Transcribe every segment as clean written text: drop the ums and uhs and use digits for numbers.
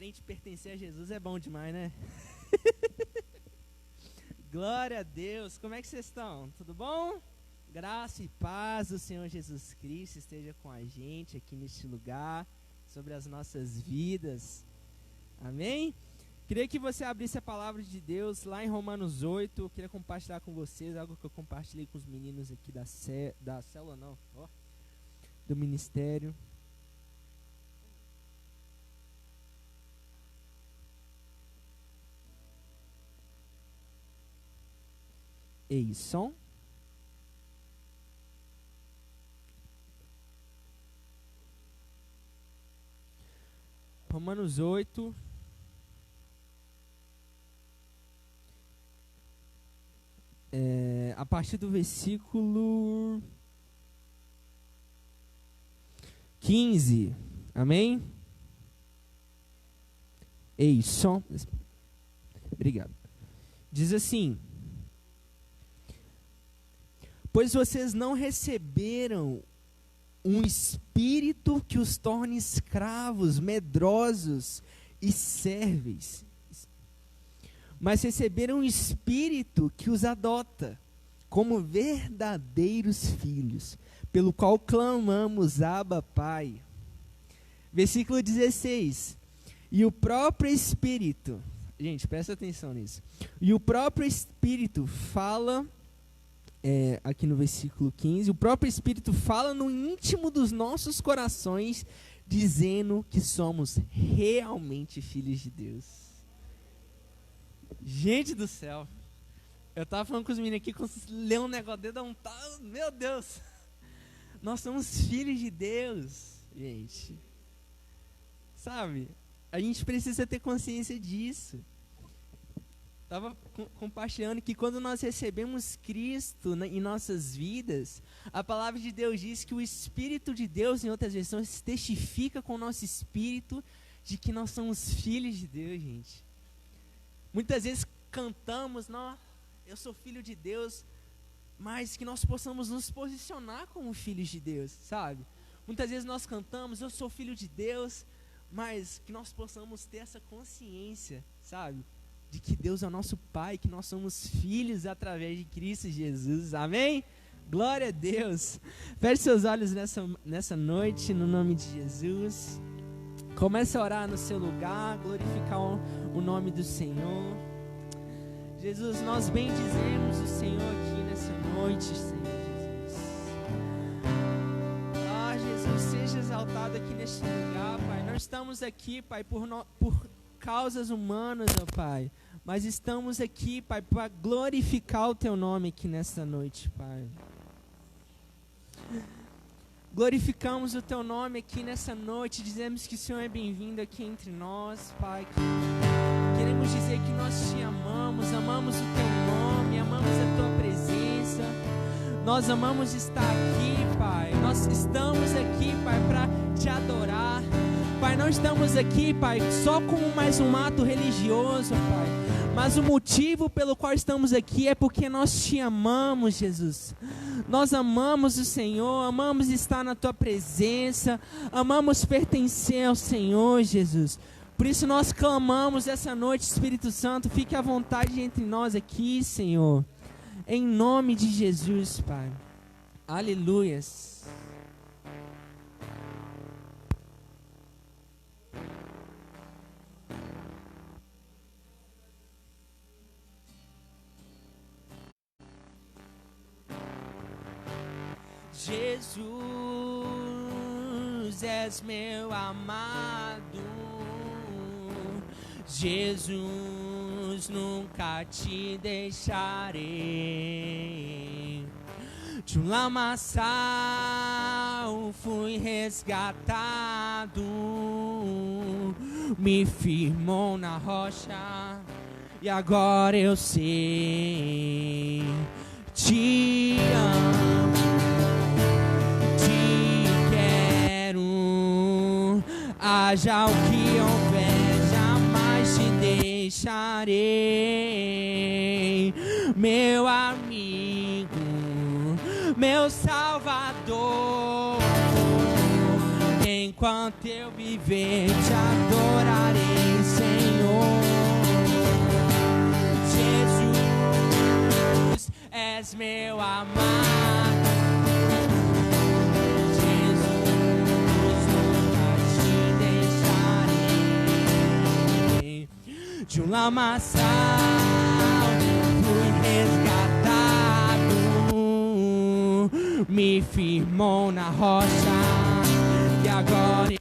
crente pertencer a Jesus é bom demais, né? Glória a Deus. Como é que vocês estão? Tudo bom? Graça e paz do Senhor Jesus Cristo esteja com a gente aqui neste lugar, sobre as nossas vidas. Amém? Queria que você abrisse a palavra de Deus lá em Romanos 8. Eu queria compartilhar com vocês algo que eu compartilhei com os meninos aqui da célula, não, do ministério. Ei, som. Romanos 8. A partir do versículo 15. Amém? Ei, som. Obrigado. Diz assim: pois vocês não receberam um espírito que os torne escravos, medrosos e sérveis, mas receberam um espírito que os adota como verdadeiros filhos, pelo qual clamamos, Abba, Pai. Versículo 16. E o próprio Espírito, gente, presta atenção nisso. E o próprio Espírito fala, aqui no versículo 15, o próprio Espírito fala no íntimo dos nossos corações, dizendo que somos realmente filhos de Deus. Gente do céu, eu tava falando com os meninos aqui, quando lê um negócio dele, dá um tal, meu Deus, nós somos filhos de Deus, gente, sabe, a gente precisa ter consciência disso. Estava compartilhando que quando nós recebemos Cristo em nossas vidas, a palavra de Deus diz que o Espírito de Deus, em outras versões, testifica com o nosso espírito de que nós somos filhos de Deus, gente. Muitas vezes cantamos, não, eu sou filho de Deus, mas que nós possamos nos posicionar como filhos de Deus, sabe? Muitas vezes nós cantamos, eu sou filho de Deus, mas que nós possamos ter essa consciência, sabe? De que Deus é o nosso Pai, que nós somos filhos através de Cristo Jesus, amém? Glória a Deus. Feche seus olhos nessa noite, no nome de Jesus. Comece a orar no seu lugar, glorificar o nome do Senhor. Jesus, nós bendizemos o Senhor aqui nessa noite, Senhor Jesus. Ah, Jesus, seja exaltado aqui neste lugar, Pai. Nós estamos aqui, Pai, por causas humanas, ó Pai, mas estamos aqui, Pai, para glorificar o Teu nome aqui nessa noite, Pai. Glorificamos o Teu nome aqui nessa noite, dizemos que o Senhor é bem-vindo aqui entre nós, Pai. Queremos dizer que nós Te amamos, amamos o Teu nome, amamos a Tua presença. Nós amamos estar aqui, Pai. Nós estamos aqui, Pai, para Te adorar. Pai, não estamos aqui, Pai, só como mais um ato religioso, Pai. Mas o motivo pelo qual estamos aqui é porque nós Te amamos, Jesus. Nós amamos o Senhor, amamos estar na Tua presença, amamos pertencer ao Senhor, Jesus. Por isso nós clamamos essa noite, Espírito Santo, fique à vontade entre nós aqui, Senhor. Em nome de Jesus, Pai. Aleluias. Jesus, és meu amado. Jesus, nunca te deixarei. De um lamaçal fui resgatado, me firmou na rocha e agora eu sei. Te amo, te quero, haja o que houver, jamais te deixarei, meu amigo, meu Salvador. Enquanto eu viver, te adorarei. de um lamaçal, fui resgatado, me firmou na rocha, e agora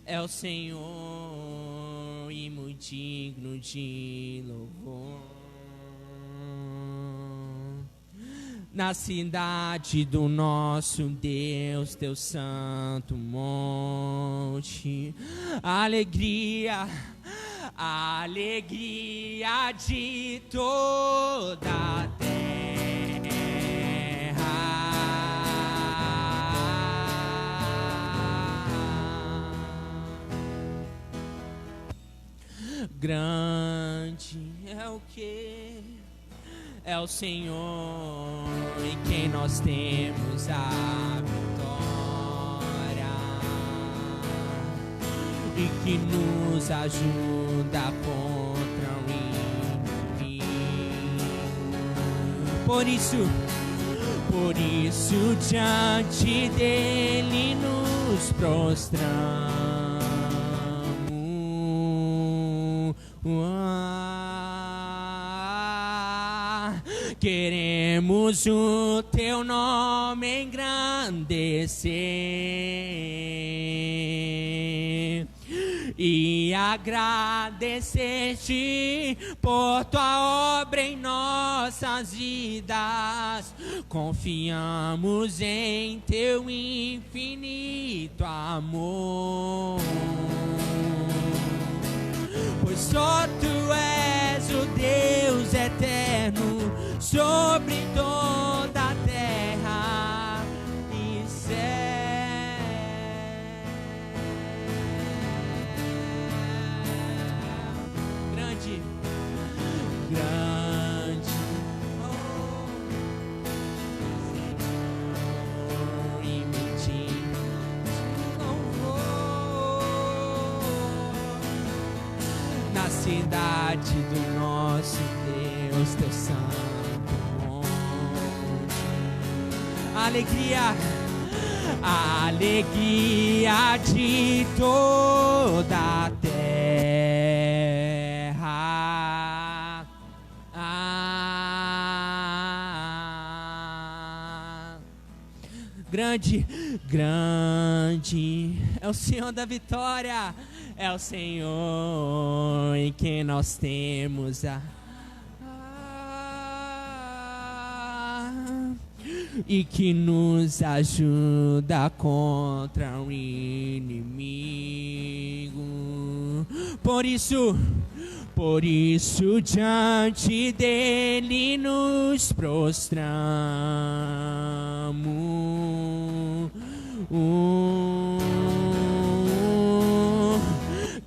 é o Senhor e muito digno de louvor. Na cidade do nosso Deus, teu santo monte, alegria, alegria de toda a terra. Grande é o que? É o Senhor em quem nós temos a vitória e que nos ajuda contra o inimigo. Por isso diante dele nos prostramos. Queremos o teu nome engrandecer e agradecer-te por tua obra em nossas vidas. Confiamos em teu infinito amor, pois só tu és o Deus eterno sobre toda a terra e céu. Grande, grande, oh, Senhor, e muito cidade do nosso Deus, teu santo monte. Alegria, a alegria de toda a terra. Grande, grande é o Senhor da vitória, é o Senhor em quem nós temos e que nos ajuda contra o inimigo. Por isso diante dele nos prostramos.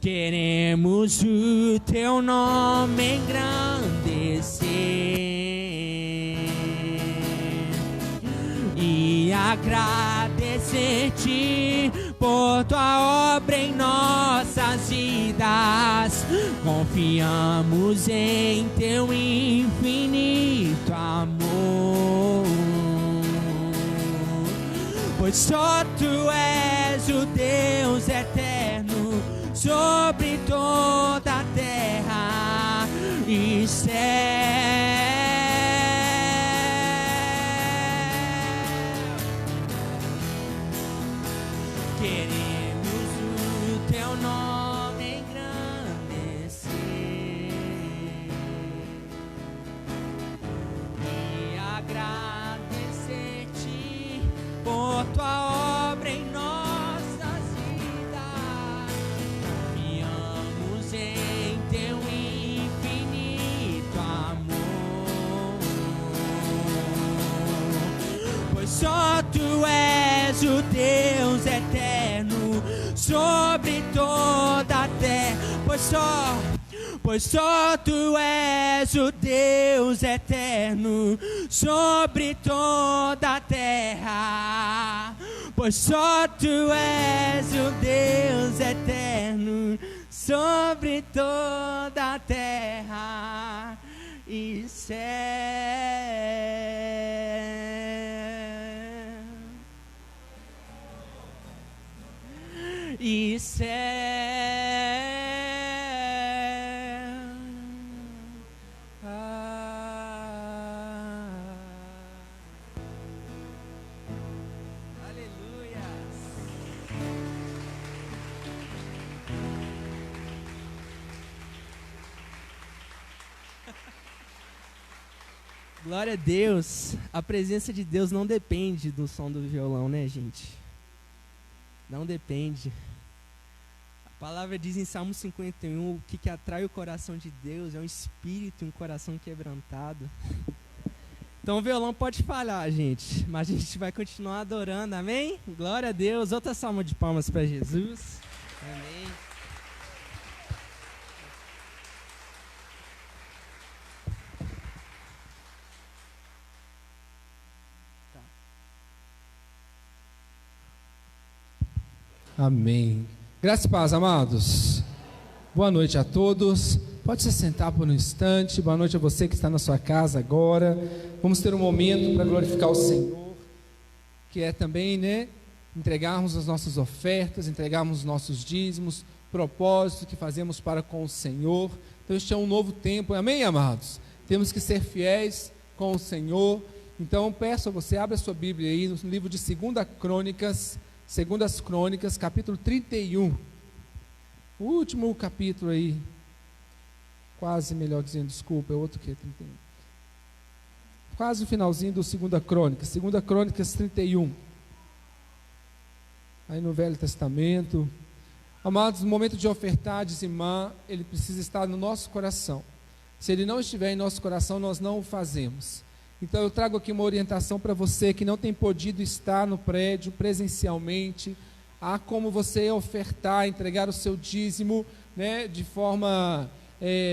Queremos o teu nome engrandecer e agradecer-te por tua obra em nossas vidas. Confiamos em teu infinito amor, pois só tu és o Deus eterno sobre toda a terra e céu. Queremos o teu nome engrandecer e agradecer-te por tua obra em nossas vidas. Confiamos em teu infinito amor, pois só tu és o Deus eterno sobre toda a terra. Pois só tu és o Deus eterno sobre toda a terra. Pois só tu és o Deus eterno sobre toda a terra e céu. E céu. Glória a Deus. A presença de Deus não depende do som do violão, né, gente? Não depende. A palavra diz em Salmo 51, o que atrai o coração de Deus é um espírito e um coração quebrantado. Então o violão pode falhar, gente, mas a gente vai continuar adorando, amém? Glória a Deus. Outra salva de palmas para Jesus. Amém. Amém. Graças e paz, amados. Boa noite a todos. Pode se sentar por um instante. Boa noite a você que está na sua casa agora. Vamos ter um momento para glorificar o Senhor, que é também, entregarmos as nossas ofertas, entregarmos os nossos dízimos, propósitos que fazemos para com o Senhor. Então este é um novo tempo, amém, amados? Temos que ser fiéis com o Senhor. Então peço a você, abra a sua Bíblia aí no livro de 2 Crônicas, capítulo 31. O último capítulo aí, quase, melhor dizendo, desculpa, é outro que 31. Quase o finalzinho do 2 Crônicas 31. Aí no Velho Testamento. Amados, no momento de ofertar, dizimar, ele precisa estar no nosso coração. Se ele não estiver em nosso coração, nós não o fazemos. Então eu trago aqui uma orientação para você que não tem podido estar no prédio presencialmente. Há como você ofertar, entregar o seu dízimo, de forma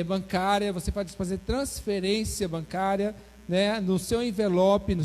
bancária. Você pode fazer transferência bancária, no seu envelope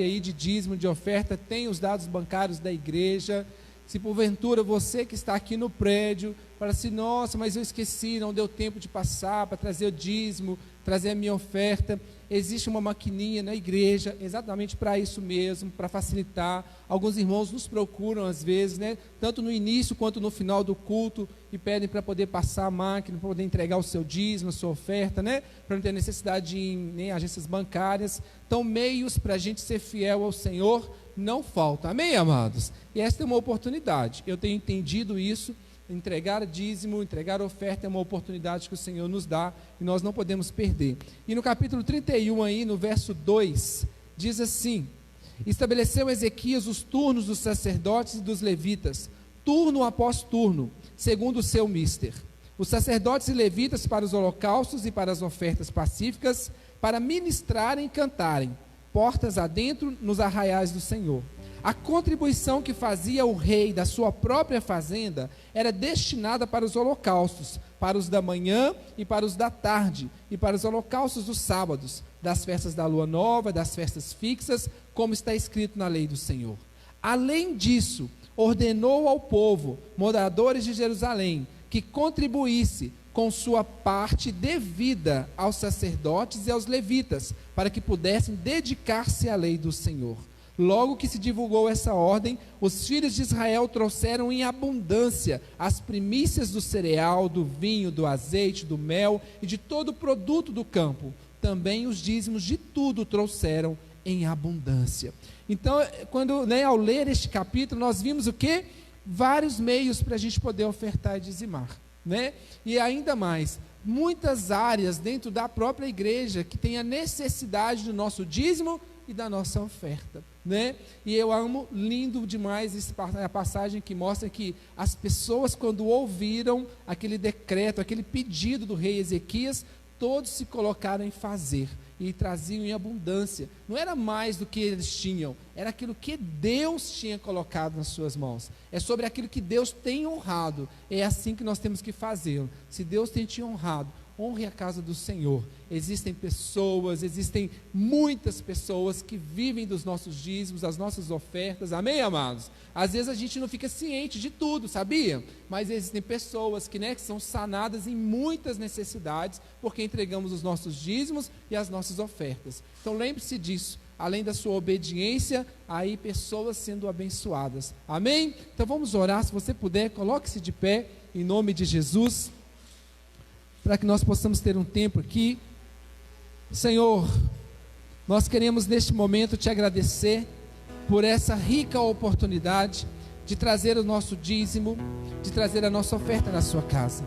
aí de dízimo, de oferta, tem os dados bancários da igreja. Se porventura você que está aqui no prédio fala assim: nossa, mas eu esqueci, não deu tempo de passar para trazer o dízimo, trazer a minha oferta. Existe uma maquininha na igreja exatamente para isso mesmo, para facilitar. Alguns irmãos nos procuram às vezes, né, tanto no início quanto no final do culto, e pedem para poder passar a máquina, para poder entregar o seu dízimo, a sua oferta, né, para não ter necessidade de ir em agências bancárias. Então, meios para a gente ser fiel ao Senhor não faltam. Amém, amados? E esta é uma oportunidade. Eu tenho entendido isso. Entregar dízimo, entregar oferta é uma oportunidade que o Senhor nos dá e nós não podemos perder. E no capítulo 31 aí, no verso 2, diz assim: estabeleceu Ezequias os turnos dos sacerdotes e dos levitas, turno após turno, segundo o seu mister. Os sacerdotes e levitas para os holocaustos e para as ofertas pacíficas, para ministrarem e cantarem, portas adentro nos arraiais do Senhor. A contribuição que fazia o rei da sua própria fazenda era destinada para os holocaustos, para os da manhã e para os da tarde, e para os holocaustos dos sábados, das festas da lua nova, das festas fixas, como está escrito na lei do Senhor. Além disso, ordenou ao povo, moradores de Jerusalém, que contribuísse com sua parte devida aos sacerdotes e aos levitas, para que pudessem dedicar-se à lei do Senhor. Logo que se divulgou essa ordem, os filhos de Israel trouxeram em abundância as primícias do cereal, do vinho, do azeite, do mel e de todo o produto do campo. Também os dízimos de tudo trouxeram em abundância. Então, ao ler este capítulo, nós vimos o quê? Vários meios para a gente poder ofertar e dizimar, né? E ainda mais, muitas áreas dentro da própria igreja que tem a necessidade do nosso dízimo e da nossa oferta, né? E eu amo, lindo demais a passagem que mostra que as pessoas, quando ouviram aquele decreto, aquele pedido do rei Ezequias, todos se colocaram em fazer e traziam em abundância. Não era mais do que eles tinham, era aquilo que Deus tinha colocado nas suas mãos. É sobre aquilo que Deus tem honrado. É assim que nós temos que fazê-lo. Se Deus tem te honrado, honre a casa do Senhor. Existem muitas pessoas que vivem dos nossos dízimos, das nossas ofertas. Amém, amados? Às vezes a gente não fica ciente de tudo, sabia? Mas existem pessoas que são sanadas em muitas necessidades, porque entregamos os nossos dízimos e as nossas ofertas. Então lembre-se disso. Além da sua obediência, aí pessoas sendo abençoadas. Amém? Então vamos orar. Se você puder, coloque-se de pé, em nome de Jesus, para que nós possamos ter um tempo aqui. Senhor, nós queremos neste momento te agradecer por essa rica oportunidade de trazer o nosso dízimo, de trazer a nossa oferta na sua casa.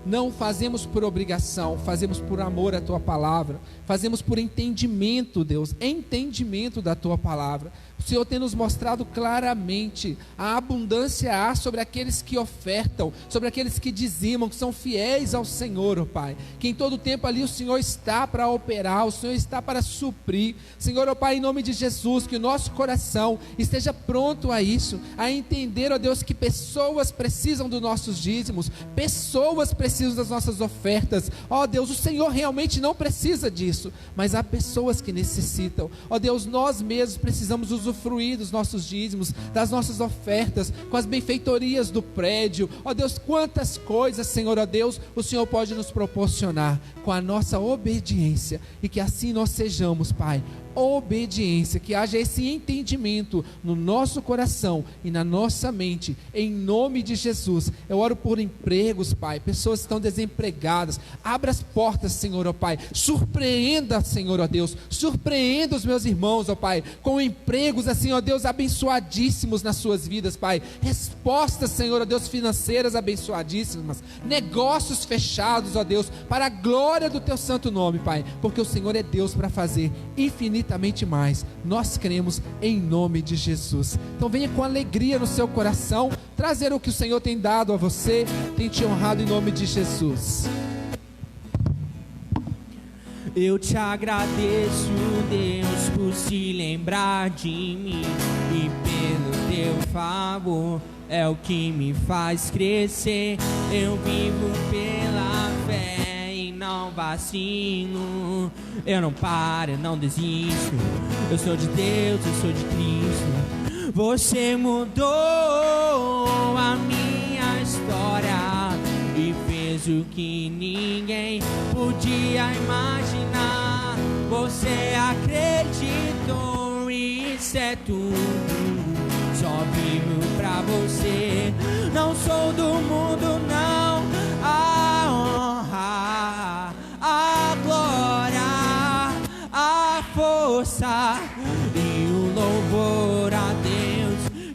Não fazemos por obrigação, fazemos por amor à tua palavra, fazemos por entendimento, Deus, entendimento da tua palavra. O Senhor tem nos mostrado claramente a abundância há sobre aqueles que ofertam, sobre aqueles que dizimam, que são fiéis ao Senhor, ó Pai, que em todo tempo ali o Senhor está para operar, o Senhor está para suprir. Senhor, ó Pai, em nome de Jesus, que o nosso coração esteja pronto a isso, a entender, ó Deus, que pessoas precisam dos nossos dízimos, pessoas precisam das nossas ofertas. Ó Deus, o Senhor realmente não precisa disso, mas há pessoas que necessitam. Ó Deus, nós mesmos precisamos usufruir dos nossos dízimos, das nossas ofertas, com as benfeitorias do prédio. Ó Deus, quantas coisas, Senhor, ó Deus, o Senhor pode nos proporcionar com a nossa obediência, e que assim nós sejamos, Pai, obediência, que haja esse entendimento no nosso coração e na nossa mente, em nome de Jesus. Eu oro por empregos, Pai, pessoas que estão desempregadas. Abra as portas, Senhor, ó Pai, surpreenda, Senhor, ó Deus, surpreenda os meus irmãos, ó Pai, com empregos assim, ó Deus, abençoadíssimos nas suas vidas, Pai, respostas, Senhor, ó Deus, financeiras abençoadíssimas, negócios fechados, ó Deus, para a glória do teu santo nome, Pai, porque o Senhor é Deus para fazer infinitamente mais. Nós cremos em nome de Jesus. Então venha com alegria no seu coração trazer o que o Senhor tem dado a você, tem te honrado, em nome de Jesus. Eu te agradeço, Deus, por se lembrar de mim, e pelo teu favor é o que me faz crescer. Eu vivo pela fé e não vacilo, eu não paro, eu não desisto. Eu sou de Deus, eu sou de Cristo. Você mudou a minha história e fez o que ninguém podia imaginar. Você acreditou, isso é tudo. Só vivo pra você. Não sou do mundo, não. A honra, a glória, a força e o louvor a Deus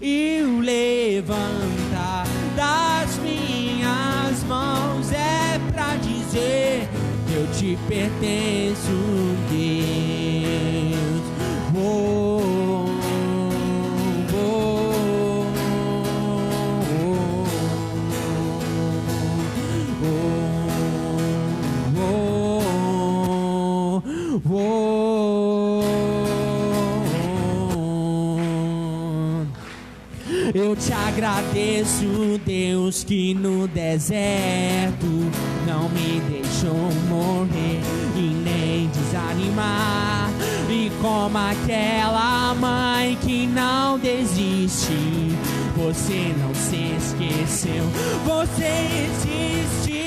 e o levantar das minhas mãos é pra dizer que eu te pertenço, Deus. Eu te agradeço, Deus, que no deserto não me deixou morrer e nem desanimar. E como aquela mãe que não desiste, você não se esqueceu, você existe.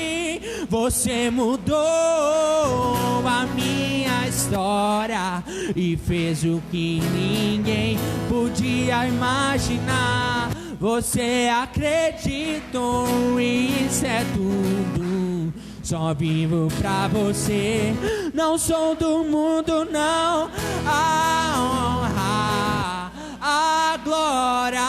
Você mudou a minha história e fez o que ninguém podia imaginar. Você acreditou, isso é tudo. Só vivo pra você. Não sou do mundo, não. A honra, a glória,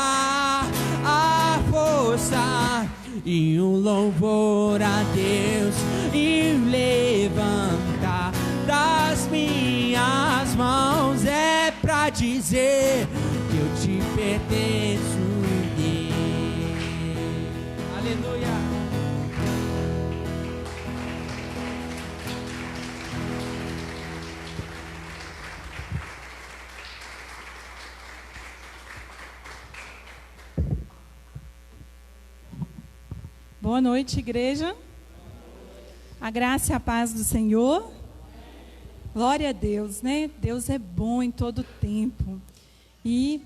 a força e o louvor a Deus e levantar das minhas mãos é pra dizer que eu te pertenço, Deus. Aleluia. Boa noite, igreja. A graça e a paz do Senhor. Glória a Deus, né? Deus é bom em todo tempo. E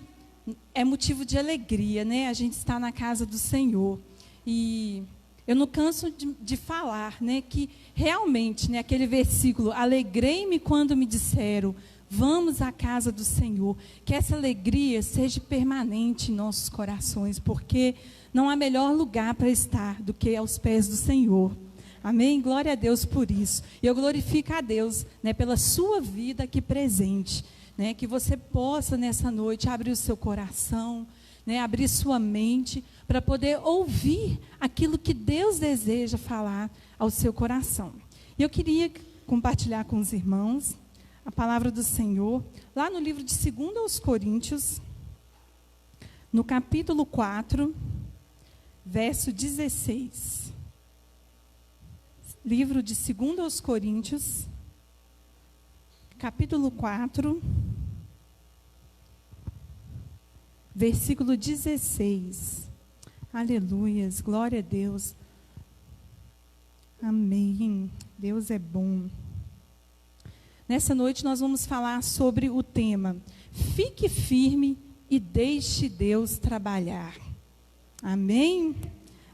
é motivo de alegria, né? A gente está na casa do Senhor. E eu não canso de falar, né? Que realmente, né? Aquele versículo, alegrei-me quando me disseram, vamos à casa do Senhor. Que essa alegria seja permanente em nossos corações, porque não há melhor lugar para estar do que aos pés do Senhor. Amém? Glória a Deus por isso. E eu glorifico a Deus, né, pela sua vida aqui presente. Né, que você possa, nessa noite, abrir o seu coração, né, abrir sua mente, para poder ouvir aquilo que Deus deseja falar ao seu coração. E eu queria compartilhar com os irmãos a palavra do Senhor, lá no livro de 2 Coríntios, no capítulo 4, verso 16. Livro de 2 Coríntios, capítulo 4, versículo 16. Aleluias, glória a Deus. Amém. Deus é bom. Nessa noite nós vamos falar sobre o tema: fique firme e deixe Deus trabalhar. Amém?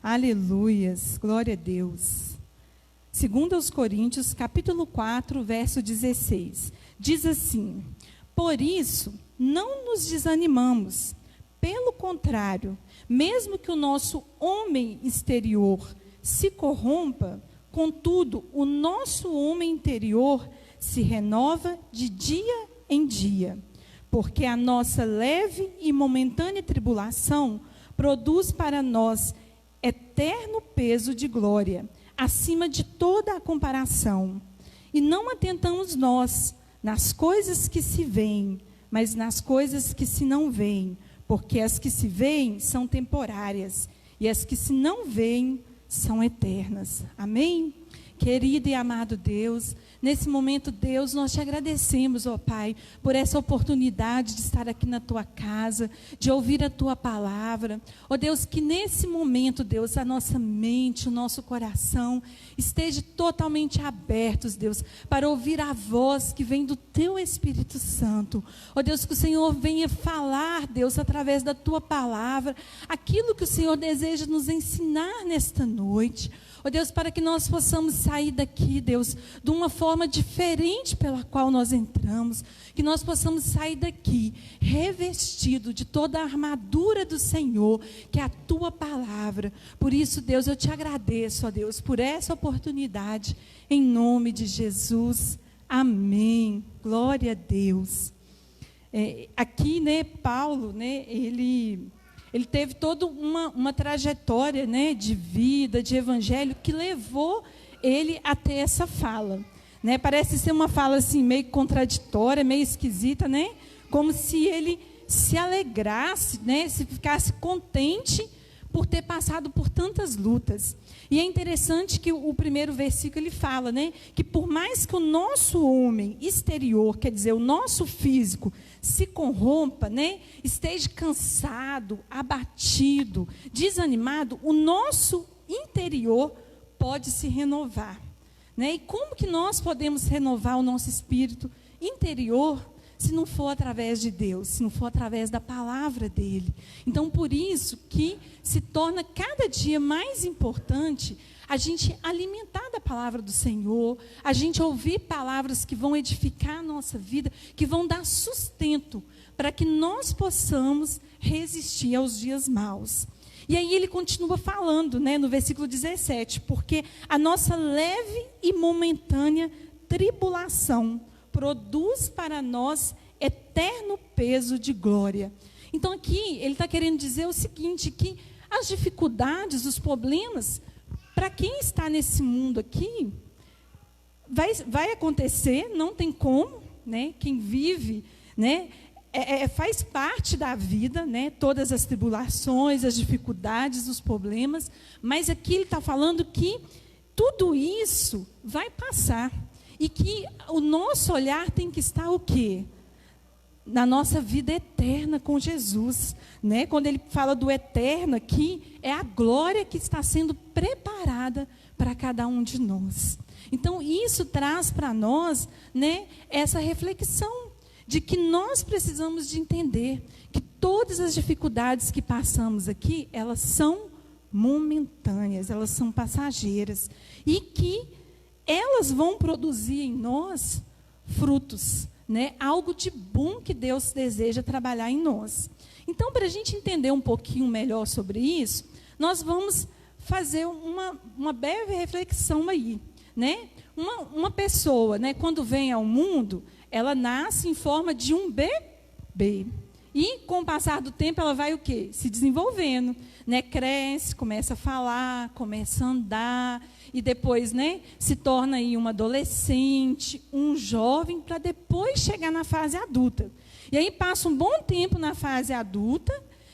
Aleluias, glória a Deus. 2 Coríntios, capítulo 4, verso 16. Diz assim: por isso, não nos desanimamos. Pelo contrário, mesmo que o nosso homem exterior se corrompa, contudo, o nosso homem interior se renova de dia em dia. Porque a nossa leve e momentânea tribulação produz para nós eterno peso de glória, acima de toda a comparação. E não atentamos nós nas coisas que se veem, mas nas coisas que se não veem, porque as que se veem são temporárias, e as que se não veem são eternas. Amém? querido e amado Deus, nesse momento, Deus, nós te agradecemos, ó Pai, por essa oportunidade de estar aqui na tua casa, de ouvir a tua palavra. Ó Deus, que nesse momento, Deus, a nossa mente, o nosso coração esteja totalmente abertos, Deus, para ouvir a voz que vem do teu Espírito Santo. Ó Deus, que o Senhor venha falar, Deus, através da tua palavra, aquilo que o Senhor deseja nos ensinar nesta noite. Ó Deus, para que nós possamos sair daqui, Deus, de uma forma diferente pela qual nós entramos, que nós possamos sair daqui revestido de toda a armadura do Senhor, que é a tua palavra. Por isso, Deus, eu te agradeço, ó Deus, por essa oportunidade, em nome de Jesus. Amém. Glória a Deus. Aqui, né, Paulo, né, ele teve toda uma trajetória, né, de vida, de evangelho, que levou ele a ter essa fala. Né? Parece ser uma fala assim, meio contraditória, meio esquisita, né? Como se ele se alegrasse, né, se ficasse contente por ter passado por tantas lutas. E é interessante que o primeiro versículo ele fala, né, que por mais que o nosso homem exterior, quer dizer, o nosso físico, se corrompa, né, esteja cansado, abatido, desanimado, o nosso interior pode se renovar. Né? E como que nós podemos renovar o nosso espírito interior se não for através de Deus, se não for através da palavra dele? Então, por isso que se torna cada dia mais importante a gente alimentar da palavra do Senhor, a gente ouvir palavras que vão edificar a nossa vida, que vão dar sustento para que nós possamos resistir aos dias maus. E aí ele continua falando, né, no versículo 17, porque a nossa leve e momentânea tribulação produz para nós eterno peso de glória. Então aqui ele está querendo dizer o seguinte, que as dificuldades, os problemas, para quem está nesse mundo aqui, vai acontecer, não tem como, né? Quem vive, né, faz parte da vida, né? Todas as tribulações, as dificuldades, os problemas, mas aqui ele está falando que tudo isso vai passar e que o nosso olhar tem que estar o quê? Na nossa vida eterna com Jesus, né? Quando ele fala do eterno aqui, é a glória que está sendo preparada para cada um de nós. Então, isso traz para nós, né, essa reflexão de que nós precisamos de entender que todas as dificuldades que passamos aqui, elas são momentâneas, elas são passageiras, e que elas vão produzir em nós frutos, né? Algo de bom que Deus deseja trabalhar em nós. Então, para a gente entender um pouquinho melhor sobre isso, nós vamos fazer uma breve reflexão aí, né? Uma pessoa, né, quando vem ao mundo, ela nasce em forma de um bebê. E, com o passar do tempo, ela vai o quê? Se desenvolvendo, né? Cresce, começa a falar, começa a andar, e depois, né, se torna aí uma adolescente, um jovem, para depois chegar na fase adulta. E aí passa um bom tempo na fase adulta,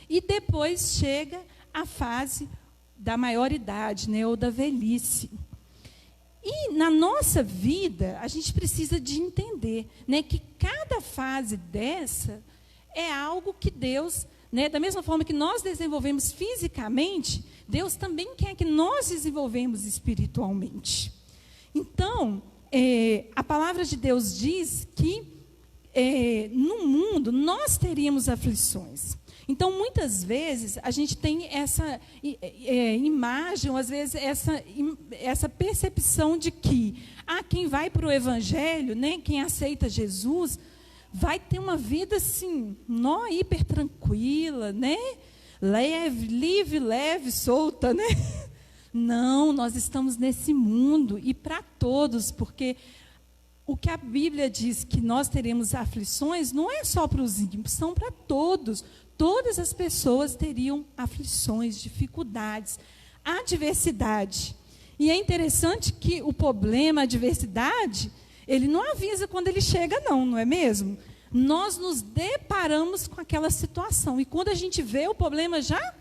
e depois chega a fase da maioridade, né, ou da velhice. E na nossa vida, a gente precisa de entender, né, que cada fase dessa é algo que Deus, né, da mesma forma que nós desenvolvemos fisicamente, Deus também quer que nós desenvolvemos espiritualmente. Então, a palavra de Deus diz que no mundo nós teríamos aflições. Então, muitas vezes, a gente tem essa imagem, ou às vezes essa percepção de que quem vai para o Evangelho, né, quem aceita Jesus, vai ter uma vida assim, hiper tranquila, né? Livre, leve, solta, né? Não, nós estamos nesse mundo, e para todos, porque o que a Bíblia diz que nós teremos aflições, não é só para os ímpios, são para todos. Todas as pessoas teriam aflições, dificuldades, adversidade. E é interessante que o problema, a adversidade, ele não avisa quando ele chega, não é mesmo? Nós nos deparamos com aquela situação. E quando a gente vê, o problema já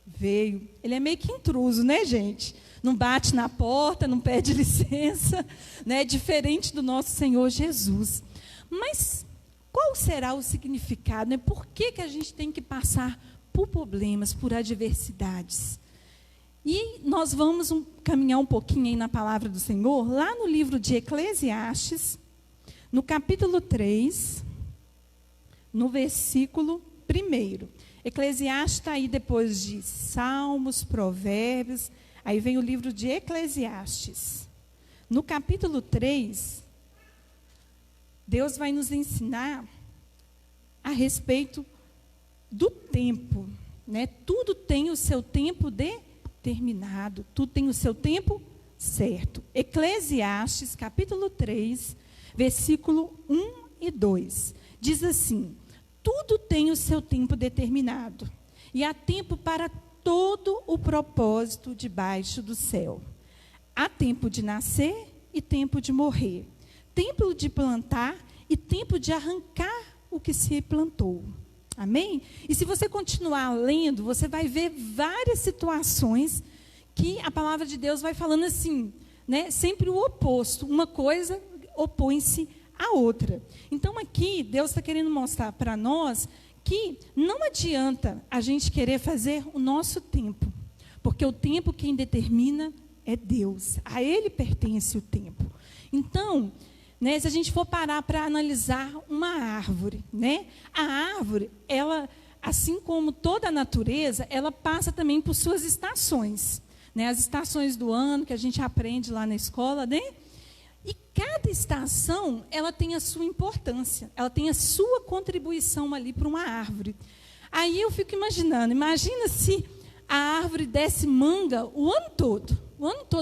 Veio. Ele é meio que intruso, né, gente? Não bate na porta, não pede licença, né? Diferente do nosso Senhor Jesus. Mas qual será o significado, né? Por que a gente tem que passar por problemas, por adversidades? E nós vamos caminhar um pouquinho aí na palavra do Senhor, lá no livro de Eclesiastes, no capítulo 3, no versículo 1. Eclesiastes está aí depois de Salmos, Provérbios, aí vem o livro de Eclesiastes. No capítulo 3, Deus vai nos ensinar a respeito do tempo, né? Tudo tem o seu tempo determinado, tudo tem o seu tempo certo. Eclesiastes, capítulo 3, versículo 1 e 2, diz assim: tudo tem o seu tempo determinado, e há tempo para todo o propósito debaixo do céu. Há tempo de nascer e tempo de morrer, tempo de plantar e tempo de arrancar o que se plantou. Amém? E se você continuar lendo, você vai ver várias situações que a palavra de Deus vai falando assim, né? Sempre o oposto, uma coisa opõe-se à outra. Então aqui, Deus está querendo mostrar para nós que não adianta a gente querer fazer o nosso tempo, porque o tempo quem determina é Deus, a Ele pertence o tempo. Então, né, se a gente for parar para analisar uma árvore, né, a árvore, ela, assim como toda a natureza, ela passa também por suas estações, né, as estações do ano que a gente aprende lá na escola, né? E cada estação, ela tem a sua importância, ela tem a sua contribuição ali para uma árvore. Aí eu fico imaginando, imagina se a árvore desse manga o ano todo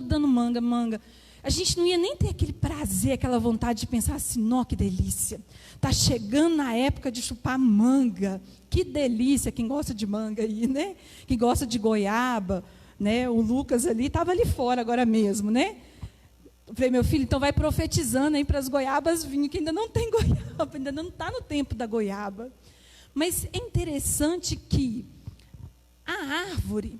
dando manga. A gente não ia nem ter aquele prazer, aquela vontade de pensar assim, nó, que delícia. Está chegando na época de chupar manga. Que delícia, quem gosta de manga aí, né? Quem gosta de goiaba, né? O Lucas ali, estava ali fora agora mesmo, né? Eu falei, meu filho, então vai profetizando aí para as goiabas vinho, que ainda não tem goiaba, ainda não está no tempo da goiaba. Mas é interessante que a árvore,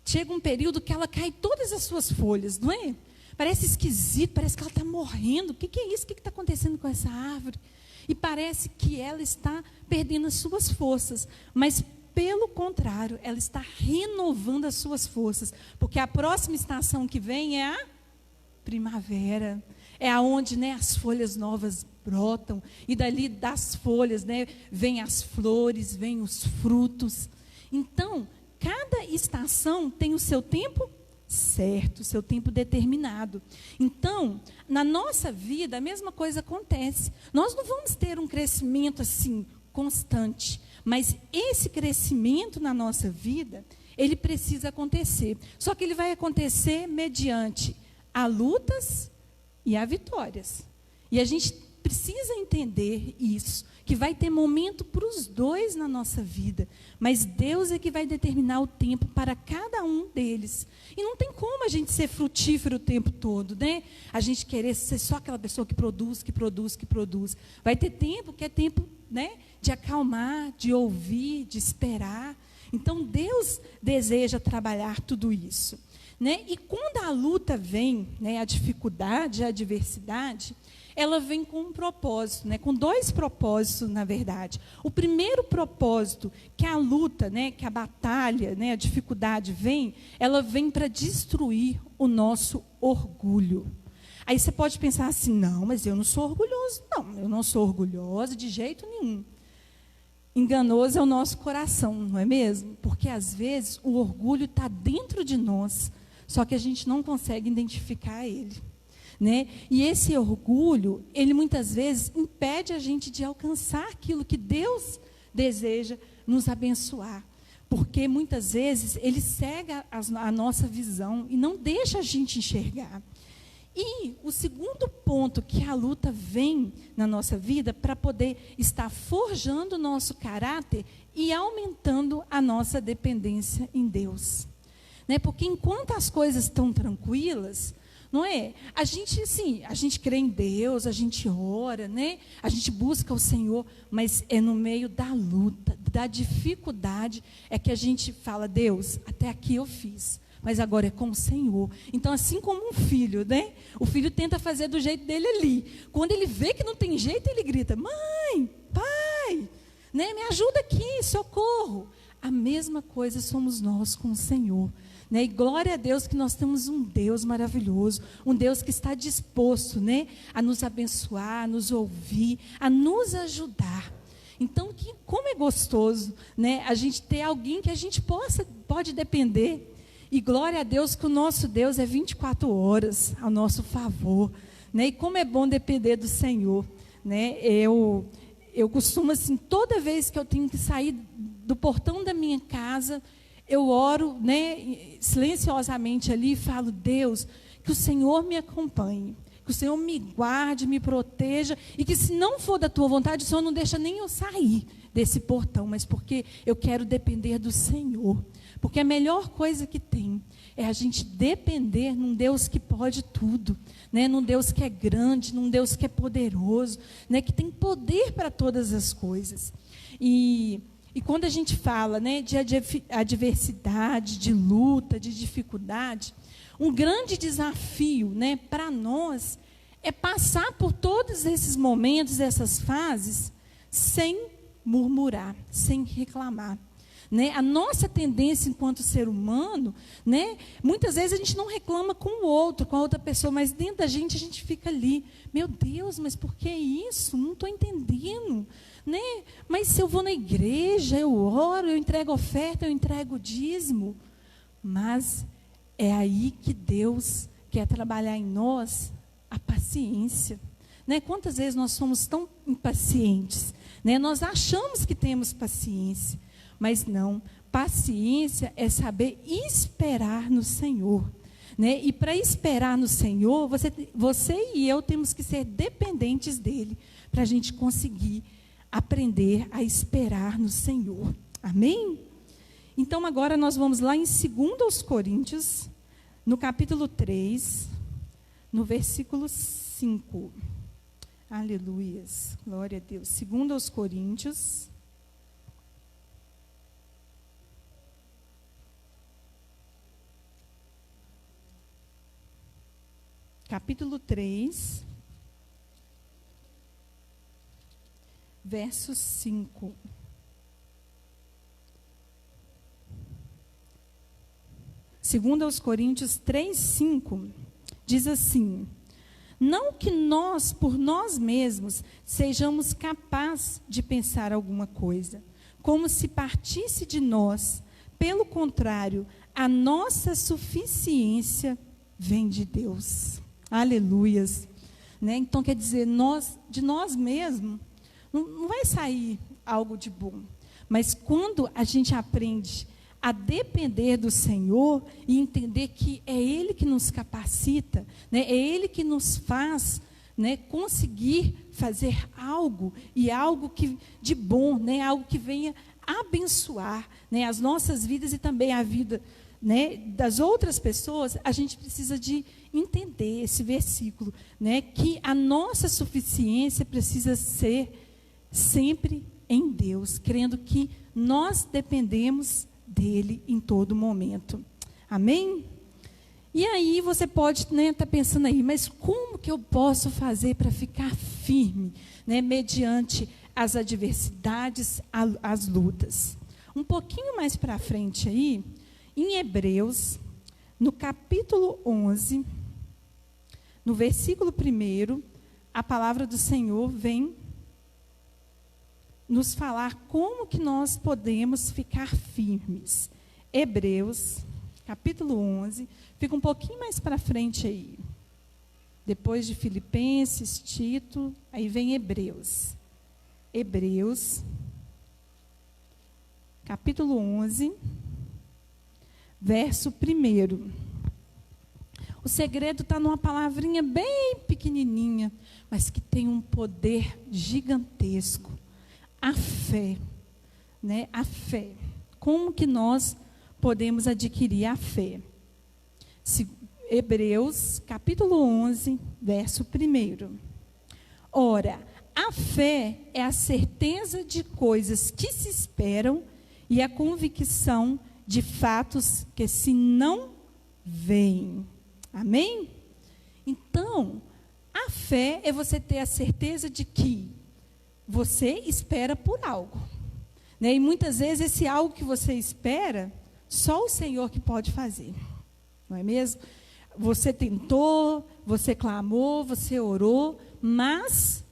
chega um período que ela cai todas as suas folhas, não é? Parece esquisito, parece que ela está morrendo. O que é isso? O que está acontecendo com essa árvore? E parece que ela está perdendo as suas forças. Mas, pelo contrário, ela está renovando as suas forças. Porque a próxima estação que vem é a primavera. É aonde, né, as folhas novas brotam. E dali das folhas, né, vêm as flores, vêm os frutos. Então, cada estação tem o seu tempo certo, o seu tempo determinado. Então, na nossa vida, a mesma coisa acontece. Nós não vamos ter um crescimento assim, constante. Mas esse crescimento na nossa vida, ele precisa acontecer. Só que ele vai acontecer mediante a lutas e a vitórias. E a gente precisa entender isso, que vai ter momento para os dois na nossa vida, mas Deus é que vai determinar o tempo para cada um deles. E não tem como a gente ser frutífero o tempo todo, né? A gente querer ser só aquela pessoa que produz. Vai ter tempo que é tempo, né, de acalmar, de ouvir, de esperar. Então Deus deseja trabalhar tudo isso, né? E quando a luta vem, né, a dificuldade, a adversidade, ela vem com um propósito, né? Com dois propósitos, na verdade. O primeiro propósito, que a luta, né, que a batalha, né, a dificuldade vem, ela vem para destruir o nosso orgulho. Aí você pode pensar assim, não, mas eu não sou orgulhoso. Não, eu não sou orgulhosa de jeito nenhum. Enganoso é o nosso coração, não é mesmo? Porque, às vezes, o orgulho está dentro de nós, só que a gente não consegue identificar ele. Né? E esse orgulho, ele muitas vezes impede a gente de alcançar aquilo que Deus deseja nos abençoar. Porque muitas vezes ele cega a nossa visão e não deixa a gente enxergar. E o segundo ponto que a luta vem na nossa vida para poder estar forjando o nosso caráter e aumentando a nossa dependência em Deus. Né? Porque enquanto as coisas estão tranquilas, não é? A gente, sim, a gente crê em Deus, a gente ora, né? A gente busca o Senhor, mas é no meio da luta, da dificuldade, é que a gente fala, Deus, até aqui eu fiz, mas agora é com o Senhor. Então, assim como um filho, né? O filho tenta fazer do jeito dele ali. Quando ele vê que não tem jeito, ele grita, mãe, pai, né? Me ajuda aqui, socorro. A mesma coisa somos nós com o Senhor. Né? E glória a Deus que nós temos um Deus maravilhoso, um Deus que está disposto, né, a nos abençoar, a nos ouvir, a nos ajudar. Então, como é gostoso, né, a gente ter alguém que a gente pode depender. E glória a Deus que o nosso Deus é 24 horas ao nosso favor. Né? E como é bom depender do Senhor. Né? Eu costumo, assim, toda vez que eu tenho que sair do portão da minha casa, eu oro, né, silenciosamente ali e falo, Deus, que o Senhor me acompanhe, que o Senhor me guarde, me proteja, e que se não for da tua vontade, o Senhor não deixa nem eu sair desse portão, mas porque eu quero depender do Senhor. Porque a melhor coisa que tem é a gente depender num Deus que pode tudo, né, num Deus que é grande, num Deus que é poderoso, né, que tem poder para todas as coisas. E quando a gente fala, né, de adversidade, de luta, de dificuldade, um grande desafio, né, para nós é passar por todos esses momentos, essas fases, sem murmurar, sem reclamar. Né? A nossa tendência enquanto ser humano, né, muitas vezes a gente não reclama com o outro, com a outra pessoa, mas dentro da gente a gente fica ali, meu Deus, mas por que isso? Não estou entendendo. Né? Mas se eu vou na igreja, eu oro, eu entrego oferta, eu entrego dízimo. Mas é aí que Deus quer trabalhar em nós a paciência. Né? Quantas vezes nós somos tão impacientes? Né? Nós achamos que temos paciência, mas não. Paciência é saber esperar no Senhor. Né? E para esperar no Senhor, você e eu temos que ser dependentes dEle, para a gente conseguir aprender a esperar no Senhor. Amém? Então, agora nós vamos lá em 2 Coríntios, no capítulo 3, no versículo 5. Aleluias. Glória a Deus. 2 Coríntios, capítulo 3, verso 5. Segundo aos Coríntios 3:5, diz assim: não que nós, por nós mesmos, sejamos capazes de pensar alguma coisa, como se partisse de nós. Pelo contrário, a nossa suficiência vem de Deus. Aleluias. Né? Então, quer dizer, de nós mesmos, não vai sair algo de bom. Mas quando a gente aprende a depender do Senhor e entender que é Ele que nos capacita, né? É Ele que nos faz, né, conseguir fazer algo, e algo de bom, né, algo que venha abençoar, né, as nossas vidas e também a vida, né, das outras pessoas, a gente precisa de entender esse versículo, né, que a nossa suficiência precisa ser sempre em Deus, crendo que nós dependemos dele em todo momento. Amém? E aí você pode, né, estar pensando aí, mas como que eu posso fazer para ficar firme, né, mediante as adversidades, as lutas? Um pouquinho mais para frente aí, em Hebreus, no capítulo 11, no versículo 1, a palavra do Senhor vem nos falar como que nós podemos ficar firmes. Hebreus, capítulo 11, fica um pouquinho mais para frente aí. Depois de Filipenses, Tito, aí vem Hebreus. Hebreus, capítulo 11, verso 1. O segredo está numa palavrinha bem pequenininha, mas que tem um poder gigantesco. A fé, né? A fé. Como que nós podemos adquirir a fé? Hebreus, capítulo 11, verso 1. Ora, a fé é a certeza de coisas que se esperam e a convicção de fatos que se não veem. Amém? Então, a fé é você ter a certeza de que você espera por algo, né? E muitas vezes esse algo que você espera, só o Senhor que pode fazer, não é mesmo? Você tentou, você clamou, você orou, mas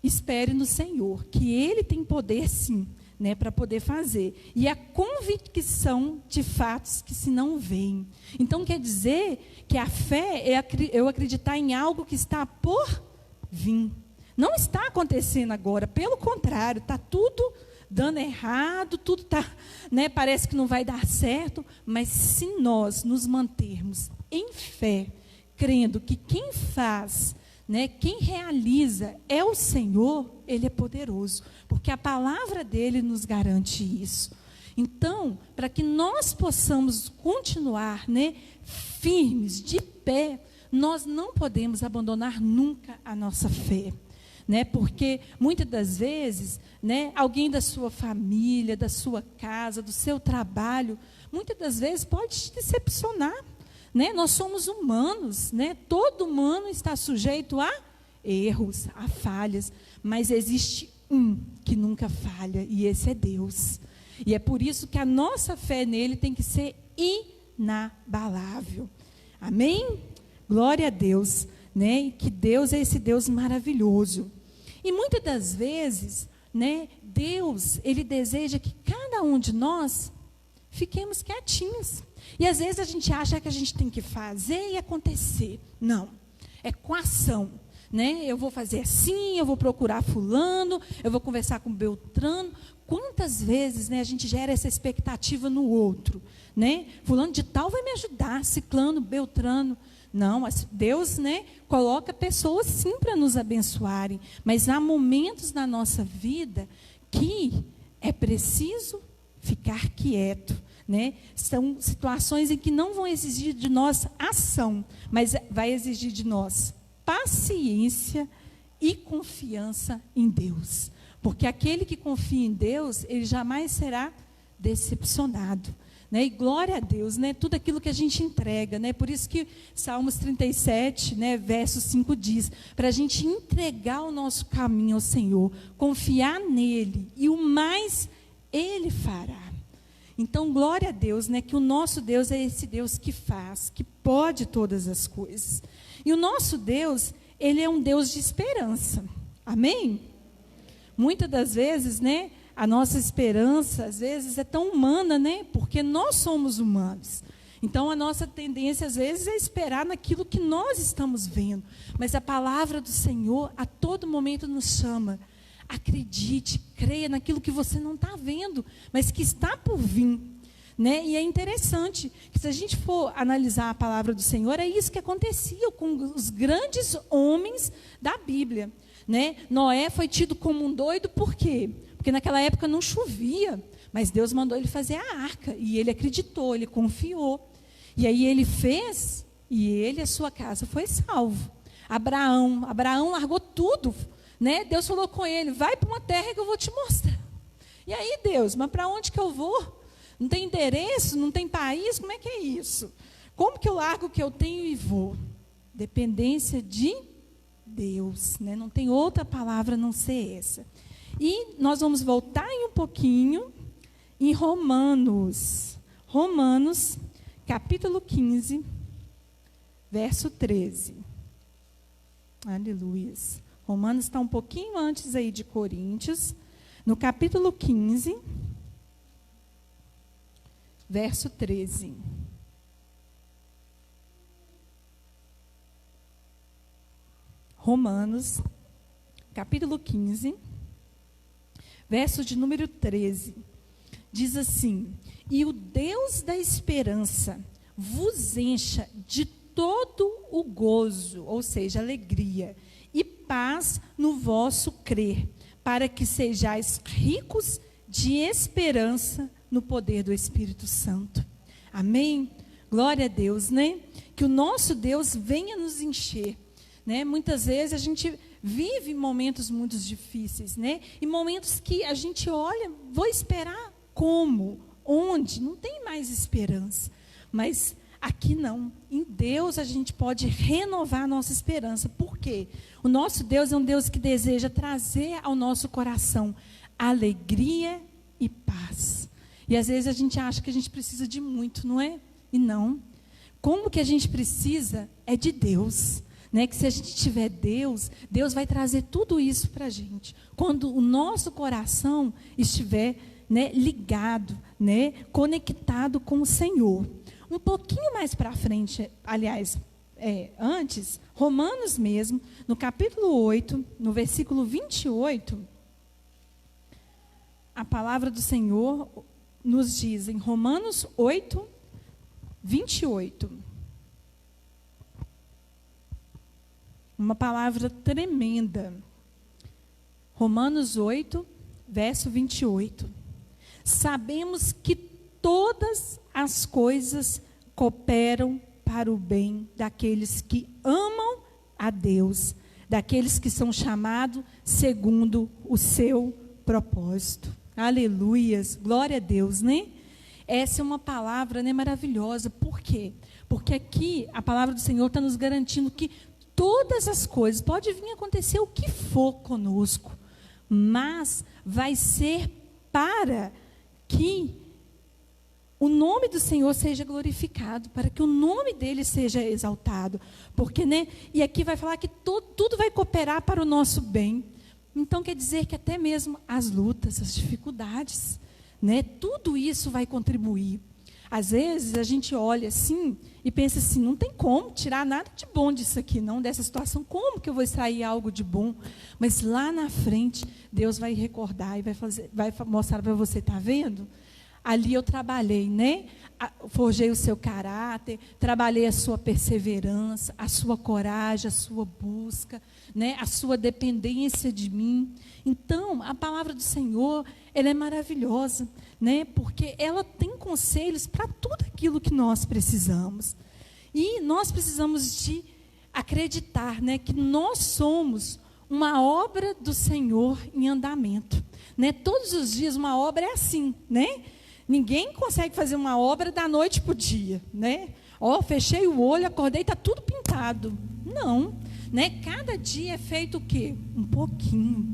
espere no Senhor, que Ele tem poder sim, né, para poder fazer. E a convicção de fatos que se não veem. Então quer dizer que a fé é eu acreditar em algo que está por vir. Não está acontecendo agora, pelo contrário, está tudo dando errado, tudo está, né, parece que não vai dar certo, mas se nós nos mantermos em fé, crendo que quem faz, né, quem realiza é o Senhor, Ele é poderoso, porque a palavra dEle nos garante isso. Então, para que nós possamos continuar, né, firmes, de pé, nós não podemos abandonar nunca a nossa fé. Né, porque muitas das vezes, né, alguém da sua família, da sua casa, do seu trabalho, muitas das vezes pode te decepcionar. Né? Nós somos humanos, né? Todo humano está sujeito a erros, a falhas, mas existe um que nunca falha, e esse é Deus. E é por isso que a nossa fé nele tem que ser inabalável. Amém? Glória a Deus. Né? Que Deus é esse Deus maravilhoso. E muitas das vezes, né, Deus, Ele deseja que cada um de nós fiquemos quietinhos. E às vezes a gente acha que a gente tem que fazer e acontecer. Não, é com ação. Né? Eu vou fazer assim, eu vou procurar fulano, eu vou conversar com Beltrano. Quantas vezes, né, a gente gera essa expectativa no outro? Né? Fulano de tal vai me ajudar, ciclano, Beltrano. Não, Deus, né, coloca pessoas sim para nos abençoarem, mas há momentos na nossa vida que é preciso ficar quieto, né? São situações em que não vão exigir de nós ação, mas vai exigir de nós paciência e confiança em Deus, porque aquele que confia em Deus, ele jamais será decepcionado. Né? E glória a Deus, né? Tudo aquilo que a gente entrega, né? Por isso que Salmos 37, né, verso 5 diz, para a gente entregar o nosso caminho ao Senhor, confiar nele, e o mais Ele fará. Então, glória a Deus, né, que o nosso Deus é esse Deus que faz, que pode todas as coisas. E o nosso Deus, Ele é um Deus de esperança. Amém? Muitas das vezes, né, a nossa esperança, às vezes, é tão humana, né? Porque nós somos humanos. Então, a nossa tendência, às vezes, é esperar naquilo que nós estamos vendo. Mas a palavra do Senhor, a todo momento, nos chama. Acredite, creia naquilo que você não está vendo, mas que está por vir. Né? E é interessante que, se a gente for analisar a palavra do Senhor, é isso que acontecia com os grandes homens da Bíblia. Né? Noé foi tido como um doido, por quê? Porque naquela época não chovia, mas Deus mandou ele fazer a arca, e ele acreditou, ele confiou. E aí ele fez, e ele e a sua casa foi salvo. Abraão largou tudo, né? Deus falou com ele, vai para uma terra que eu vou te mostrar. E aí, Deus, mas para onde que eu vou? Não tem endereço, não tem país, como é que é isso? Como que eu largo o que eu tenho e vou? Dependência de Deus, né? Não tem outra palavra a não ser essa. E nós vamos voltar em um pouquinho em Romanos, capítulo 15, verso 13. Aleluia. Romanos está um pouquinho antes aí de Coríntios, no capítulo 15, verso 13. Romanos, capítulo 15, verso de número 13, diz assim: e o Deus da esperança vos encha de todo o gozo, ou seja, alegria, e paz no vosso crer, para que sejais ricos de esperança no poder do Espírito Santo. Amém? Glória a Deus, né? Que o nosso Deus venha nos encher, né? Muitas vezes a gente vive momentos muito difíceis, né? E momentos que a gente olha, vou esperar como? Onde? Não tem mais esperança. Mas aqui não. Em Deus a gente pode renovar a nossa esperança. Por quê? O nosso Deus é um Deus que deseja trazer ao nosso coração alegria e paz. E às vezes a gente acha que a gente precisa de muito, não é? E não. Como que a gente precisa é de Deus, né? Que se a gente tiver Deus, Deus vai trazer tudo isso para a gente. Quando o nosso coração estiver, né, ligado, né, conectado com o Senhor. Um pouquinho mais para frente, aliás, antes, Romanos mesmo, no capítulo 8, no versículo 28, a palavra do Senhor nos diz em Romanos 8, 28. Uma palavra tremenda. Romanos 8, verso 28. Sabemos que todas as coisas cooperam para o bem daqueles que amam a Deus, daqueles que são chamados segundo o seu propósito. Aleluias, glória a Deus, né? Essa é uma palavra, né, maravilhosa. Por quê? Porque aqui a palavra do Senhor está nos garantindo que todas as coisas, pode vir acontecer o que for conosco, mas vai ser para que o nome do Senhor seja glorificado, para que o nome dele seja exaltado. Porque, né, e aqui vai falar que tudo vai cooperar para o nosso bem. Então quer dizer que até mesmo as lutas, as dificuldades, né, tudo isso vai contribuir. Às vezes a gente olha assim e pensa assim, não tem como tirar nada de bom disso aqui, não, dessa situação. Como que eu vou extrair algo de bom? Mas lá na frente, Deus vai recordar e vai mostrar para você, tá vendo? Ali eu trabalhei, né? Forjei o seu caráter, trabalhei a sua perseverança, a sua coragem, a sua busca, né? A sua dependência de mim. Então, a palavra do Senhor, ela é maravilhosa, né? Porque ela tem conselhos para tudo aquilo que nós precisamos. E nós precisamos de acreditar, né? Que nós somos uma obra do Senhor em andamento, né? Todos os dias uma obra é assim, né? Ninguém consegue fazer uma obra da noite para o dia, né? Fechei o olho, acordei, está tudo pintado. Não, né? Cada dia é feito o quê? Um pouquinho.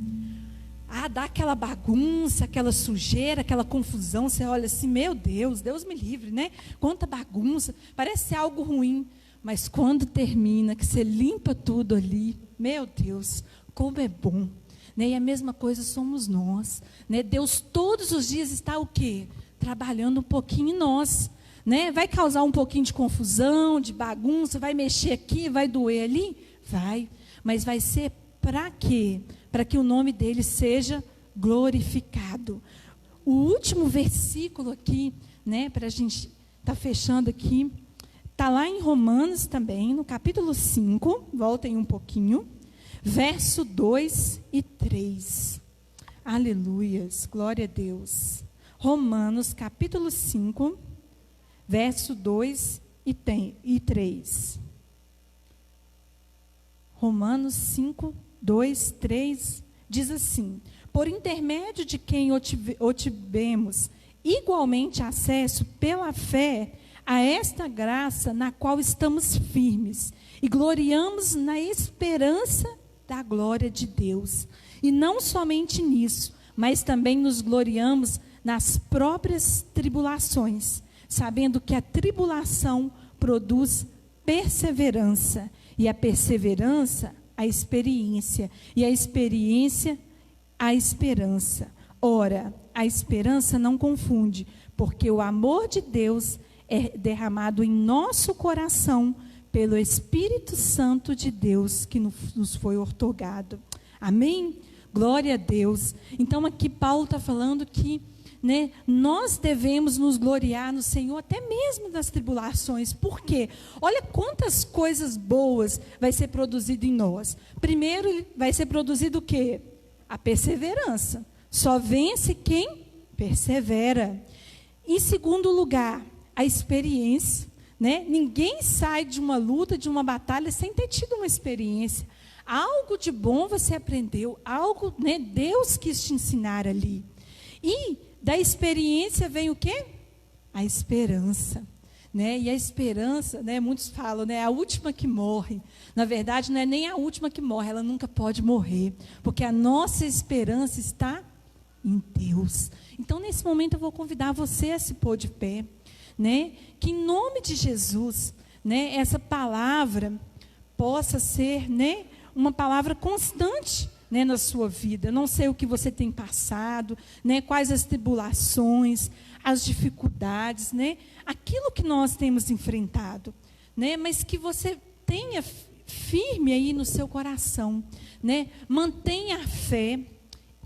Dá aquela bagunça, aquela sujeira, aquela confusão. Você olha assim, meu Deus, Deus me livre, né? Quanta bagunça, parece ser algo ruim. Mas quando termina, que você limpa tudo ali, meu Deus, como é bom. Né? E a mesma coisa somos nós. Né? Deus todos os dias está o quê? Trabalhando um pouquinho em nós, né? Vai causar um pouquinho de confusão, de bagunça, vai mexer aqui, vai doer ali? Vai, mas vai ser para quê? Para que o nome dele seja glorificado. O último versículo aqui, né, para a gente estar fechando aqui, está lá em Romanos também, no capítulo 5, voltem um pouquinho, verso 2 e 3. Aleluias, glória a Deus. Romanos, capítulo 5, verso 2 e 3. Romanos 5, 2, 3, diz assim: por intermédio de quem obtivemos igualmente acesso pela fé a esta graça na qual estamos firmes e gloriamos na esperança da glória de Deus. E não somente nisso, mas também nos gloriamos nas próprias tribulações, sabendo que a tribulação produz perseverança, e a perseverança, a experiência, e a experiência, a esperança. Ora, a esperança não confunde, porque o amor de Deus é derramado em nosso coração pelo Espírito Santo de Deus que nos foi outorgado. Amém? Glória a Deus. Então aqui Paulo está falando que, né, nós devemos nos gloriar no Senhor até mesmo das tribulações. Por quê? Olha quantas coisas boas vai ser produzido em nós. Primeiro vai ser produzido o quê? A perseverança. Só vence quem persevera. Em segundo lugar, a experiência, né? Ninguém sai de uma luta, de uma batalha, sem ter tido uma experiência. Algo de bom você aprendeu, algo, né, Deus quis te ensinar ali. E da experiência vem o quê? A esperança. Né? E a esperança, né, muitos falam, né, é a última que morre. Na verdade, não é nem a última que morre, ela nunca pode morrer. Porque a nossa esperança está em Deus. Então, nesse momento, eu vou convidar você a se pôr de pé. Né? Que em nome de Jesus, né, essa palavra possa ser, né, uma palavra constante, né, na sua vida. Eu não sei o que você tem passado, né, quais as tribulações, as dificuldades, né, aquilo que nós temos enfrentado, né, mas que você tenha firme aí no seu coração, né, mantenha a fé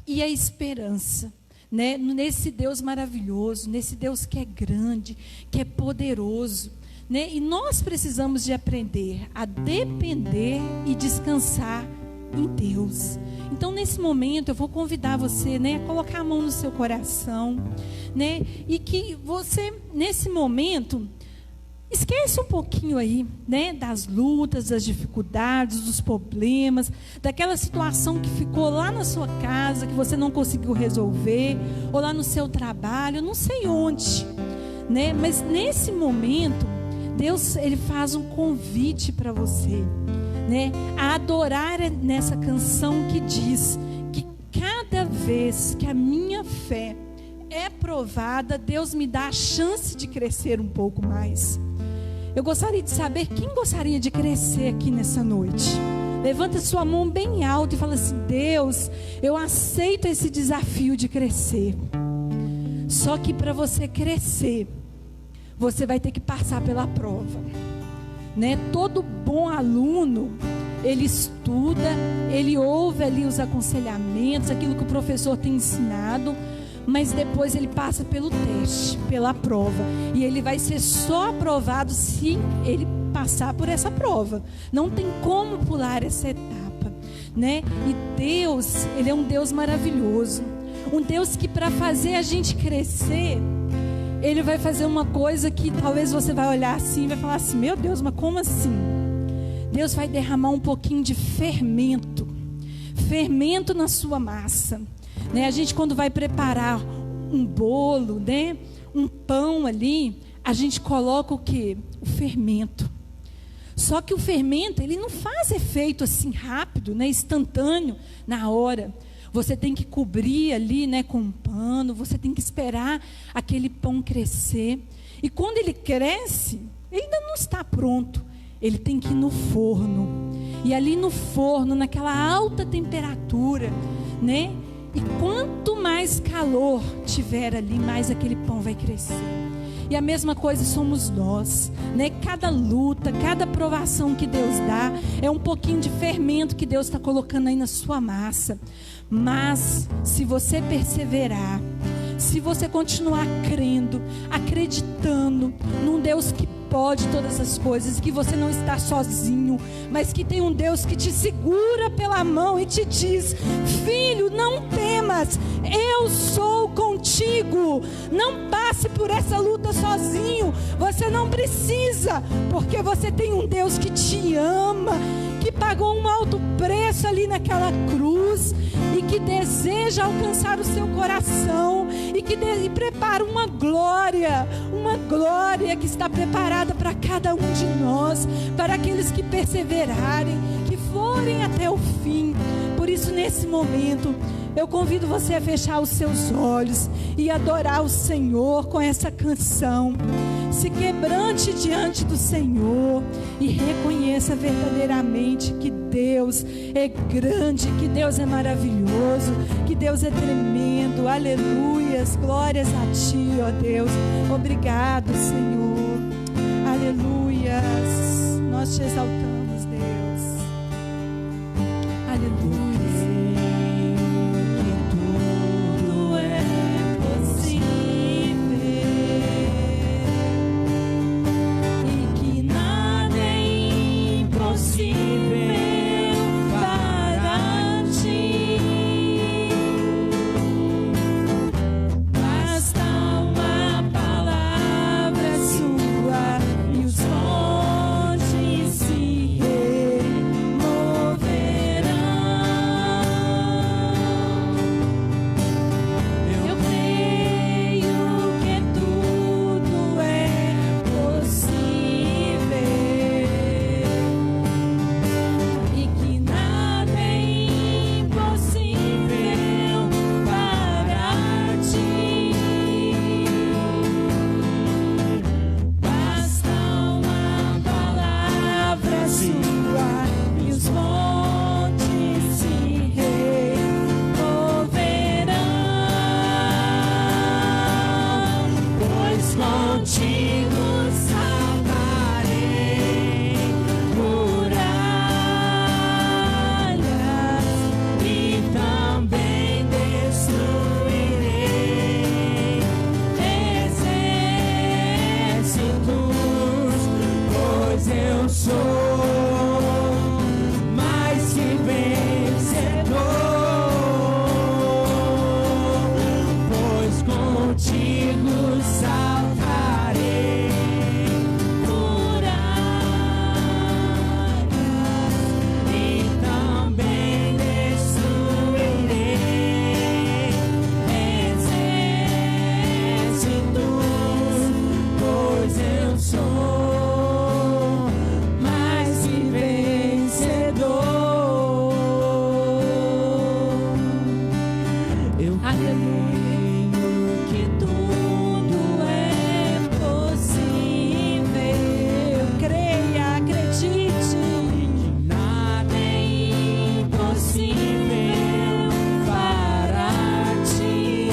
e a esperança, né, nesse Deus maravilhoso, nesse Deus que é grande, que é poderoso, né, e nós precisamos de aprender a depender e descansar em Deus. Então, nesse momento, eu vou convidar você, né, a colocar a mão no seu coração, né, e que você, nesse momento, esquece um pouquinho aí, né, das lutas, das dificuldades, dos problemas, daquela situação que ficou lá na sua casa, que você não conseguiu resolver, ou lá no seu trabalho, não sei onde, né, mas nesse momento, Deus, Ele faz um convite para você, né, a adorar nessa canção que diz que cada vez que a minha fé é provada, Deus me dá a chance de crescer um pouco mais. Eu gostaria de saber quem gostaria de crescer aqui nessa noite. Levanta sua mão bem alto e fala assim: Deus, eu aceito esse desafio de crescer. Só que para você crescer, você vai ter que passar pela prova, né? Todo bom aluno, ele estuda, ele ouve ali os aconselhamentos, aquilo que o professor tem ensinado, mas depois ele passa pelo teste, pela prova, e ele vai ser só aprovado se ele passar por essa prova. Não tem como pular essa etapa, né? E Deus, Ele é um Deus maravilhoso, um Deus que, para fazer a gente crescer, Ele vai fazer uma coisa que talvez você vai olhar assim e vai falar assim: meu Deus, mas como assim? Deus vai derramar um pouquinho de fermento na sua massa, né? A gente, quando vai preparar um bolo, né, um pão ali, a gente coloca o quê? O fermento. Só que o fermento, ele não faz efeito assim rápido, né, instantâneo, na hora. Você tem que cobrir ali, né, com um pano, você tem que esperar aquele pão crescer. E quando ele cresce, ele ainda não está pronto. Ele tem que ir no forno. E ali no forno, naquela alta temperatura, né? E quanto mais calor tiver ali, mais aquele pão vai crescer. E a mesma coisa somos nós, né? Cada luta, cada provação que Deus dá é um pouquinho de fermento que Deus está colocando aí na sua massa. Mas se você perseverar, se você continuar crendo, acreditando num Deus que pode todas as coisas, que você não está sozinho, mas que tem um Deus que te segura pela mão e te diz: filho, não temas, eu sou contigo, não passe por essa luta sozinho, você não precisa, porque você tem um Deus que te ama, que pagou um alto preço ali naquela cruz, e que deseja alcançar o seu coração, e que prepara uma glória que está preparada para cada um de nós, para aqueles que perseverarem, que forem até o fim. Por isso, nesse momento, eu convido você a fechar os seus olhos e adorar o Senhor com essa canção. Se quebrante diante do Senhor e reconheça verdadeiramente que Deus é grande, que Deus é maravilhoso, que Deus é tremendo. Aleluias, glórias a Ti, ó Deus. Obrigado, Senhor. Aleluias, nós Te exaltamos, Deus. Aleluia. Basta uma palavra sua e os contigo saltarei muralhas e também destruirei exércitos, pois eu sou mais que vencedor, pois contigo saltarei muralhas e também destruirei exércitos, pois eu sou mais que vencedor. Eu creio que tudo é possível. Creia, acredite. Nada é impossível para ti.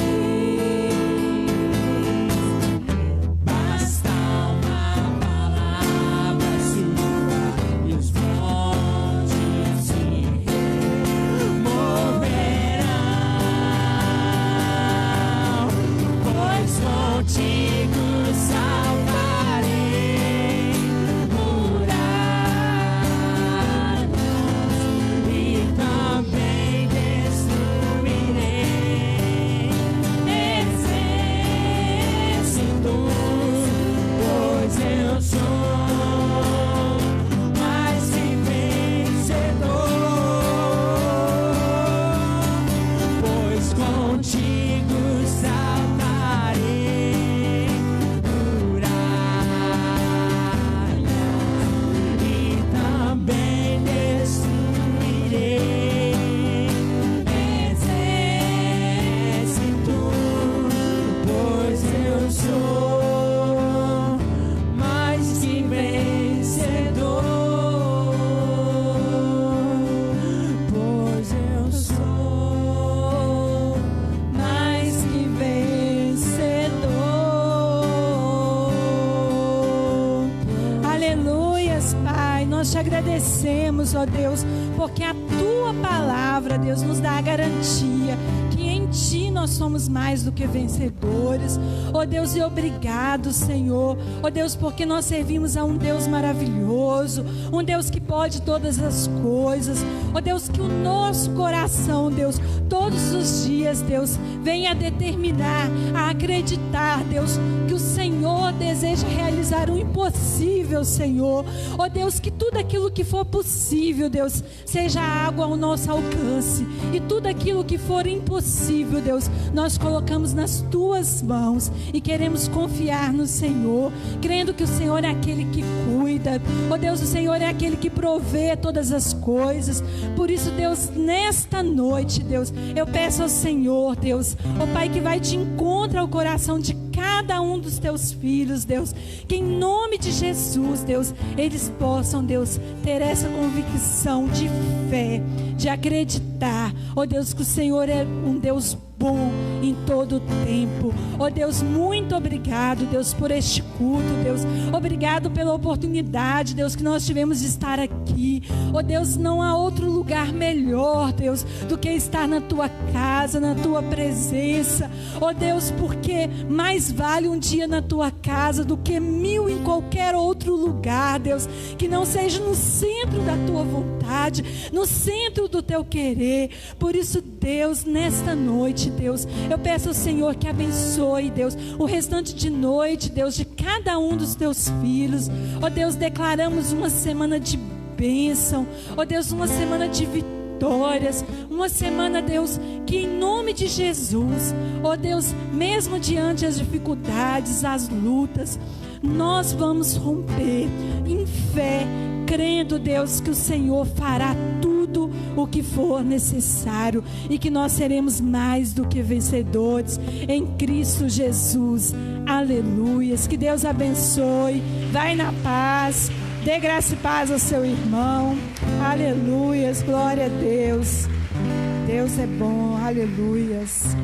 Basta uma palavra sua e os montes se moverão, pois contigo saltarei muralhas e também destruirei exércitos, pois eu sou mais que vencedor, pois contigo saltarei muralhas e também destruirei exércitos, pois eu sou mais que vencedor, pois eu sou mais que vencedor. Aleluias, Pai. Nós te agradecemos, ó Deus, porque a tua palavra, Deus, nos dá a garantia que em ti nós somos mais do que vencedores. Ó Deus, e obrigado, Senhor. Ó Deus, porque nós servimos a um Deus maravilhoso, um Deus que pode todas as coisas. Ó Deus, que o nosso coração, Deus, todos os dias, Deus, venha determinar, a acreditar, Deus, que o Senhor deseja realizar o impossível, Senhor. Ó Deus, que tudo aquilo que for possível, Deus, seja água ao nosso alcance, e tudo aquilo que for impossível, Deus, nós colocamos nas tuas mãos e queremos confiar no Senhor, crendo que o Senhor é aquele que cuida. Ó Deus, o Senhor é aquele que provê todas as coisas. Por isso, Deus, nesta noite, Deus, eu peço ao Senhor, Deus, ó Pai, que vai de encontro ao coração de cada um dos teus filhos, Deus, que em nome de Jesus, Deus, eles possam, Deus, ter essa convicção de fé, de acreditar, ó Deus, que o Senhor é um Deus bom em todo o tempo. Ó Deus, muito obrigado, Deus, por este culto, Deus. Obrigado pela oportunidade, Deus, que nós tivemos de estar aqui. Ó Deus, não há outro lugar melhor, Deus, do que estar na tua casa, na tua presença. Ó Deus, porque mais vale um dia na tua casa do que 1000 em qualquer outro lugar, Deus, que não seja no centro da tua vontade, no centro do teu querer. Por isso, Deus, nesta noite, Deus, eu peço ao Senhor que abençoe, Deus, o restante de noite, Deus, de cada um dos teus filhos. Ó Deus, declaramos uma semana de bênção, ó Deus, uma semana de vitórias, uma semana, Deus, que em nome de Jesus, ó Deus, mesmo diante das dificuldades, as lutas, nós vamos romper em fé, crendo, Deus, que o Senhor fará tudo o que for necessário e que nós seremos mais do que vencedores em Cristo Jesus. Aleluias. Que Deus abençoe. Vai na paz. Dê graça e paz ao seu irmão. Aleluias. Glória a Deus. Deus é bom. Aleluias.